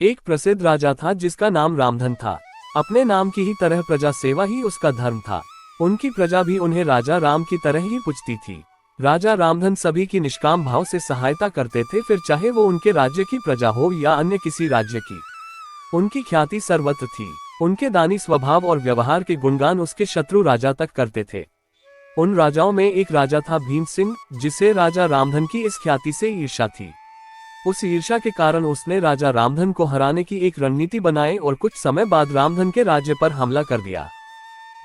एक प्रसिद्ध राजा था जिसका नाम रामधन था। अपने नाम की ही तरह प्रजा सेवा ही उसका धर्म था। उनकी प्रजा भी उन्हें राजा राम की तरह ही पूजती थी। राजा रामधन सभी की निष्काम भाव से सहायता करते थे, फिर चाहे वो उनके राज्य की प्रजा हो या अन्य किसी राज्य की। उनकी ख्याति सर्वत्र थी। उनके दानी स्वभाव और व्यवहार के गुणगान उसके शत्रु राजा तक करते थे। उन राजाओं में एक राजा था भीम सिंह, जिसे राजा रामधन की इस ख्याति से ईर्ष्या थी। उस ईर्ष्या के कारण उसने राजा रामधन को हराने की एक रणनीति बनाई और कुछ समय बाद रामधन के राज्य पर हमला कर दिया।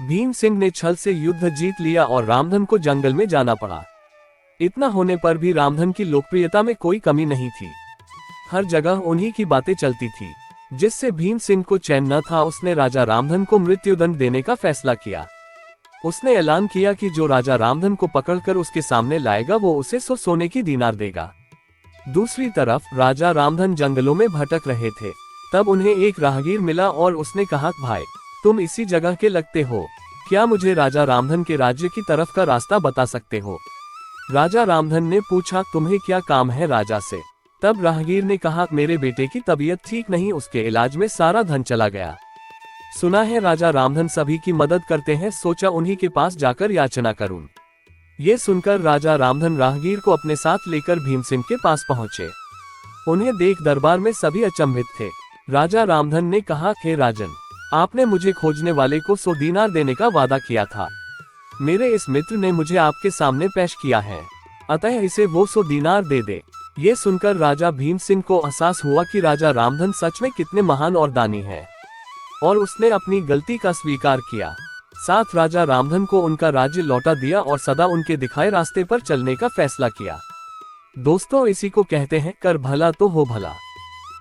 भीम सिंह ने छल से युद्ध जीत लिया और रामधन को जंगल में जाना पड़ा। इतना होने पर भी रामधन की लोकप्रियता में कोई कमी नहीं थी। हर जगह उन्हीं की बातें चलती थी, जिससे भीम सिंह को चैन न था। उसने राजा रामधन को मृत्युदंड देने का फैसला किया। उसने ऐलान किया कि जो राजा रामधन को पकड़कर उसके सामने लाएगा वो उसे 100 सोने की दीनार देगा। दूसरी तरफ राजा रामधन जंगलों में भटक रहे थे। तब उन्हें एक राहगीर मिला और उसने कहा, भाई तुम इसी जगह के लगते हो, क्या मुझे राजा रामधन के राज्य की तरफ का रास्ता बता सकते हो? राजा रामधन ने पूछा, तुम्हें क्या काम है राजा से? तब राहगीर ने कहा, मेरे बेटे की तबीयत ठीक नहीं, उसके इलाज में सारा धन चला गया। सुना है राजा रामधन सभी की मदद करते हैं, सोचा उन्हीं के पास जाकर याचना करूं। ये सुनकर राजा रामधन राहगीर को अपने साथ लेकर भीमसिंह के पास पहुंचे। उन्हें देख दरबार में सभी अचंभित थे। राजा रामधन ने कहा, हे राजन, आपने मुझे खोजने वाले को 100 दीनार देने का वादा किया था। मेरे इस मित्र ने मुझे आपके सामने पेश किया है, अतः इसे वो 100 दीनार दे दे। ये सुनकर राजा भीमसिंह को एहसास हुआ कि राजा रामधन सच में कितने महान और दानी हैं, और उसने अपनी गलती का स्वीकार किया। साथ राजा रामधन को उनका राज्य लौटा दिया और सदा उनके दिखाए रास्ते पर चलने का फैसला किया। दोस्तों, इसी को कहते हैं कर भला तो हो भला।